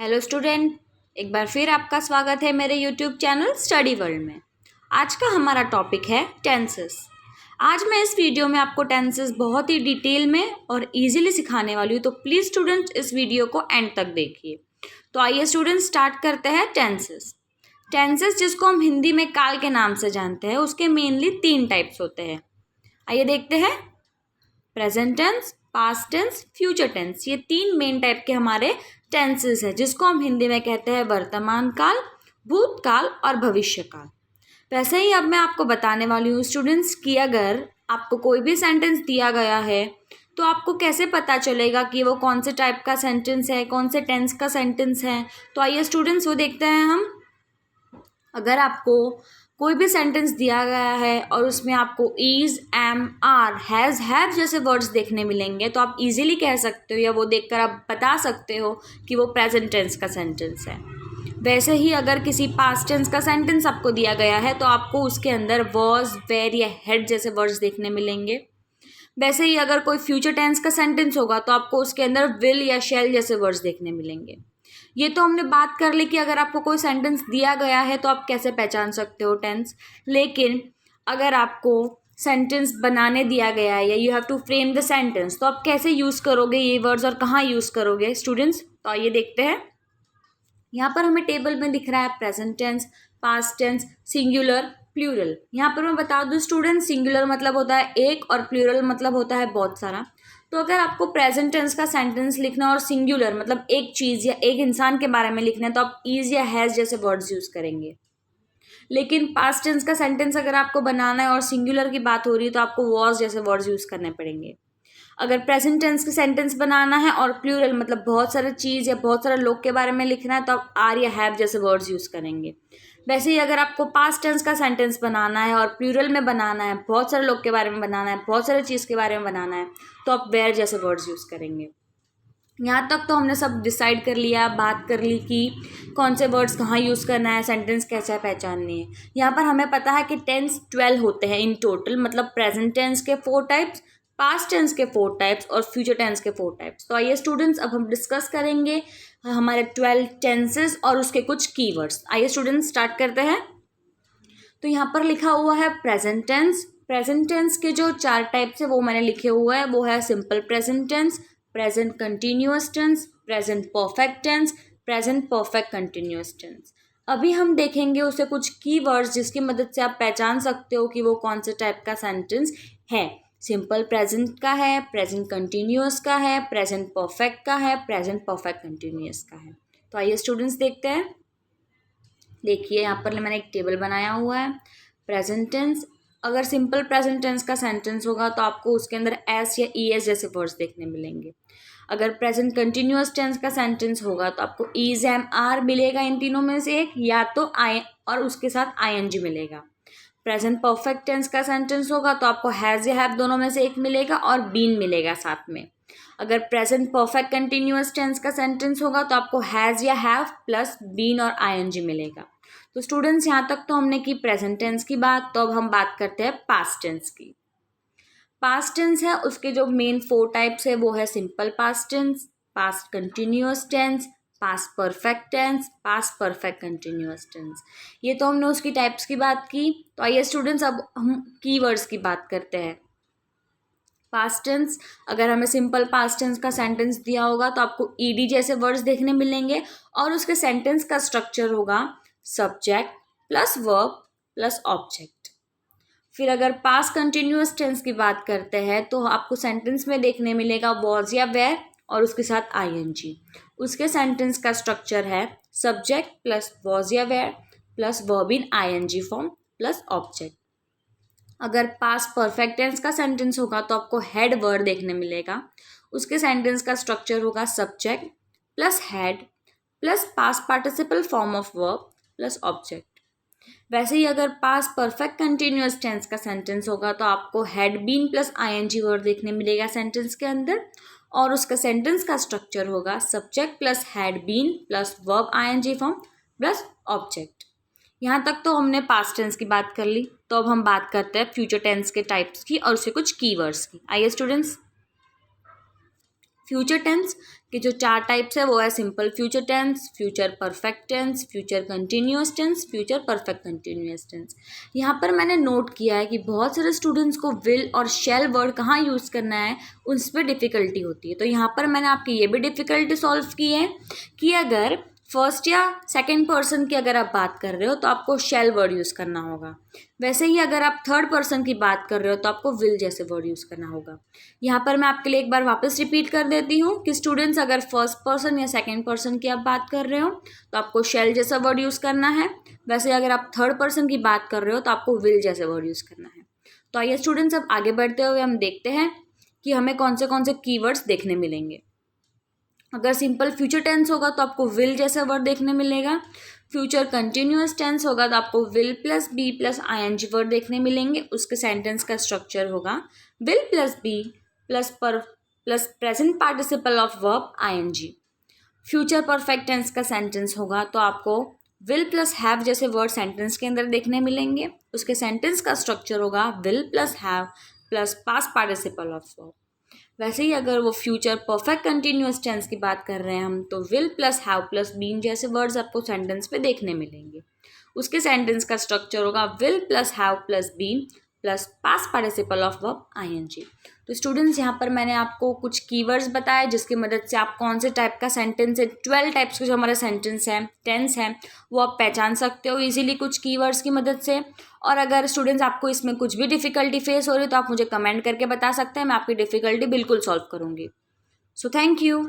Hello student, एक बार फिर आपका स्वागत है मेरे यूट्यूब चैनल स्टडी वर्ल्ड में। आज का हमारा टॉपिक है टेंसेस। आज मैं इस वीडियो में आपको टेंसेस बहुत ही डिटेल में और इजीली सिखाने वाली हूँ, तो प्लीज़ स्टूडेंट इस वीडियो को एंड तक देखिए। तो आइए स्टूडेंट स्टार्ट करते हैं टेंसेस। टेंसेस जिसको हम हिंदी में काल के नाम से जानते हैं, उसके मेनली 3 टाइप्स होते हैं। आइए देखते हैं। Present tense, past tense, future tense, ये 3 मेन टाइप के हमारे टेंसेस है जिसको हम हिंदी में कहते हैं वर्तमान काल, भूतकाल और भविष्य काल। वैसे ही अब मैं आपको बताने वाली हूँ स्टूडेंट्स कि अगर आपको कोई भी सेंटेंस दिया गया है तो आपको कैसे पता चलेगा कि वो कौन से टाइप का सेंटेंस है, कौन से टेंस का सेंटेंस है। तो आइए स्टूडेंट्स वो देखते हैं हम। अगर आपको कोई भी सेंटेंस दिया गया है और उसमें आपको is, am, are, has, have जैसे वर्ड्स देखने मिलेंगे तो आप इजीली कह सकते हो या वो देखकर आप बता सकते हो कि वो प्रेजेंट टेंस का सेंटेंस है। वैसे ही अगर किसी पास्ट टेंस का सेंटेंस आपको दिया गया है तो आपको उसके अंदर वॉज, वेर या हैड जैसे वर्ड्स देखने मिलेंगे। वैसे ही अगर कोई फ्यूचर टेंस का सेंटेंस होगा तो आपको उसके अंदर विल या शैल जैसे वर्ड्स देखने मिलेंगे। ये तो हमने बात कर ली कि अगर आपको कोई सेंटेंस दिया गया है तो आप कैसे पहचान सकते हो टेंस। लेकिन अगर आपको सेंटेंस बनाने दिया गया है या you have to frame the sentence, तो आप कैसे यूज़ करोगे ये वर्ड्स और कहाँ यूज़ करोगे स्टूडेंट्स। तो आइए देखते हैं। यहाँ पर हमें टेबल में दिख रहा है present tense, past tense, singular, plural. यहाँ पर मैं बता दूँ स्टूडेंट, सिंगुलर मतलब होता है एक और प्लूरल मतलब होता है बहुत सारा। तो अगर आपको प्रेजेंट टेंस का सेंटेंस लिखना और सिंगुलर मतलब एक चीज़ या एक इंसान के बारे में लिखना है तो आप इज या हैज़ जैसे वर्ड्स यूज़ करेंगे। लेकिन पास्ट टेंस का सेंटेंस अगर आपको बनाना है और सिंगुलर की बात हो रही है तो आपको वॉज जैसे वर्ड्स यूज़ करने पड़ेंगे। अगर प्रेजेंट टेंस के सेंटेंस बनाना है और प्लूरल मतलब बहुत सारे चीज़ या बहुत सारे लोग के बारे में लिखना है तो आप आर या हैव जैसे वर्ड्स यूज़ करेंगे। वैसे ही अगर आपको पास्ट टेंस का सेंटेंस बनाना है और प्लूरल में बनाना है, बहुत सारे लोग के बारे में बनाना है, बहुत सारे चीज़ के बारे में बनाना है, तो आप वेयर जैसे वर्ड्स यूज़ करेंगे। यहाँ तक तो हमने सब डिसाइड कर लिया, बात कर ली कि कौन से वर्ड्स कहाँ यूज़ करना है, सेंटेंस कैसे पहचाननी है। यहाँ पर हमें पता है कि टेंस 12 होते हैं इन टोटल, मतलब प्रेजेंट टेंस के 4 टाइप्स, पास्ट टेंस के 4 टाइप्स और फ्यूचर टेंस के 4 टाइप्स। तो आइए स्टूडेंट्स अब हम डिस्कस करेंगे हमारे 12 टेंसेस और उसके कुछ कीवर्ड्स। आइए स्टूडेंट्स स्टार्ट करते हैं। तो यहाँ पर लिखा हुआ है प्रेजेंट टेंस। प्रेजेंट टेंस के जो 4 टाइप्स है वो मैंने लिखे हुए हैं। वो है simple present tense, present continuous tense, present perfect tense, present perfect continuous tense. अभी हम देखेंगे उसे कुछ कीवर्ड्स जिसकी मदद से आप पहचान सकते हो कि वो कौन से टाइप का सेंटेंस है। सिंपल प्रेजेंट का है, प्रेजेंट कंटिन्यूअस का है, प्रेजेंट परफेक्ट का है, प्रेजेंट परफेक्ट कंटिन्यूअस का है। तो आइए स्टूडेंट्स देखते हैं। देखिए यहाँ पर मैंने एक टेबल बनाया हुआ है। प्रेजेंट टेंस, अगर सिंपल प्रेजेंट टेंस का सेंटेंस होगा तो आपको उसके अंदर एस या ई एस जैसे वर्ड्स देखने मिलेंगे। अगर प्रेजेंट कंटिन्यूअस टेंस का सेंटेंस होगा तो आपको इज, एम, आर मिलेगा इन तीनों में से एक, या तो आई और उसके साथ आई एन जी मिलेगा। प्रेजेंट परफेक्ट टेंस का सेंटेंस होगा तो आपको हैज़ या हैव दोनों में से एक मिलेगा और बीन मिलेगा साथ में। अगर प्रेजेंट परफेक्ट कंटिन्यूअस टेंस का सेंटेंस होगा तो आपको हैज़ या हैव प्लस बीन और आईएनजी मिलेगा। तो स्टूडेंट्स यहाँ तक तो हमने की प्रेजेंट टेंस की बात। तो अब हम बात करते हैं पास्ट टेंस की। पास्ट टेंस है, उसके जो मेन 4 टाइप्स है वो है simple past tense, past continuous tense, past perfect tense, past perfect continuous tense. ये तो हमने उसकी टाइप्स की बात की। तो आइए स्टूडेंट्स अब हम कीवर्ड्स की बात करते हैं। पास्ट टेंस, अगर हमें सिंपल पास्ट टेंस का सेंटेंस दिया होगा तो आपको ईडी जैसे वर्ड्स देखने मिलेंगे और उसके सेंटेंस का स्ट्रक्चर होगा subject plus verb plus object. फिर अगर पास्ट कंटिन्यूअस टेंस की बात करते हैं तो आपको सेंटेंस में देखने मिलेगा वॉज या वेयर और उसके साथ आईएनजी। उसके सेंटेंस का स्ट्रक्चर है सब्जेक्ट प्लस वॉज या were plus verb in I N G form plus object. अगर पास्ट परफेक्ट टेंस का सेंटेंस होगा तो आपको हेड वर्ड देखने मिलेगा। उसके सेंटेंस का स्ट्रक्चर होगा subject plus had plus past participle form of verb plus object. वैसे ही अगर पास्ट परफेक्ट कंटिन्यूअस टेंस का सेंटेंस होगा तो आपको had been plus ING word देखने मिलेगा सेंटेंस के अंदर और उसका सेंटेंस का स्ट्रक्चर होगा subject plus had been plus verb ING form plus object. यहाँ तक तो हमने पास्ट टेंस की बात कर ली। तो अब हम बात करते हैं फ्यूचर टेंस के टाइप्स की और उसके कुछ कीवर्ड्स की। आइए स्टूडेंट्स, फ्यूचर टेंस के जो 4 टाइप्स है वो है simple future tense, future perfect tense, future continuous tense, future perfect continuous tense. यहाँ पर मैंने नोट किया है कि बहुत सारे स्टूडेंट्स को विल और शैल वर्ड कहाँ यूज़ करना है उस पर डिफ़िकल्टी होती है। तो यहाँ पर मैंने आपकी ये भी डिफ़िकल्टी सॉल्व की है कि अगर फर्स्ट या सेकंड पर्सन की अगर आप बात कर रहे हो तो आपको शैल वर्ड यूज़ करना होगा। वैसे ही अगर आप थर्ड पर्सन की बात कर रहे हो तो आपको विल जैसे वर्ड यूज़ करना होगा। यहाँ पर मैं आपके लिए एक बार वापस रिपीट कर देती हूँ कि स्टूडेंट्स अगर फर्स्ट पर्सन या सेकंड पर्सन की आप बात कर रहे हो तो आपको शैल जैसा वर्ड यूज़ करना है। वैसे अगर आप थर्ड पर्सन की बात कर रहे हो तो आपको विल जैसे वर्ड यूज़ करना है। तो आइए स्टूडेंट्स, अब आगे बढ़ते हुए हम देखते हैं कि हमें कौन से कीवर्ड्स देखने मिलेंगे। अगर सिंपल फ्यूचर टेंस होगा तो आपको विल जैसा वर्ड देखने मिलेगा। फ्यूचर कंटिन्यूअस टेंस होगा तो आपको will plus be plus ING word देखने मिलेंगे। उसके सेंटेंस का स्ट्रक्चर होगा will plus be plus present participle of verb ING. Future perfect tense का सेंटेंस होगा तो आपको विल प्लस हैव जैसे वर्ड सेंटेंस के अंदर देखने मिलेंगे। उसके सेंटेंस का स्ट्रक्चर होगा will plus have plus past participle of verb. वैसे ही अगर वो फ्यूचर परफेक्ट कंटिन्यूअस टेंस की बात कर रहे हैं हम तो will plus have plus been जैसे वर्ड्स आपको सेंटेंस पे देखने मिलेंगे। उसके सेंटेंस का स्ट्रक्चर होगा will plus have plus been plus past participle of verb ING. तो स्टूडेंट्स, यहाँ पर मैंने आपको कुछ कीवर्ड्स बताए जिसकी मदद से आप कौन से टाइप का सेंटेंस है, 12 टाइप्स के जो हमारे सेंटेंस हैं, टेंस हैं, वो आप पहचान सकते हो इजीली कुछ कीवर्ड्स की मदद से। और अगर स्टूडेंट्स आपको इसमें कुछ भी डिफ़िकल्टी फेस हो रही है तो आप मुझे कमेंट करके बता सकते हैं, मैं आपकी डिफ़िकल्टी बिल्कुल सॉल्व करूँगी। So thank you.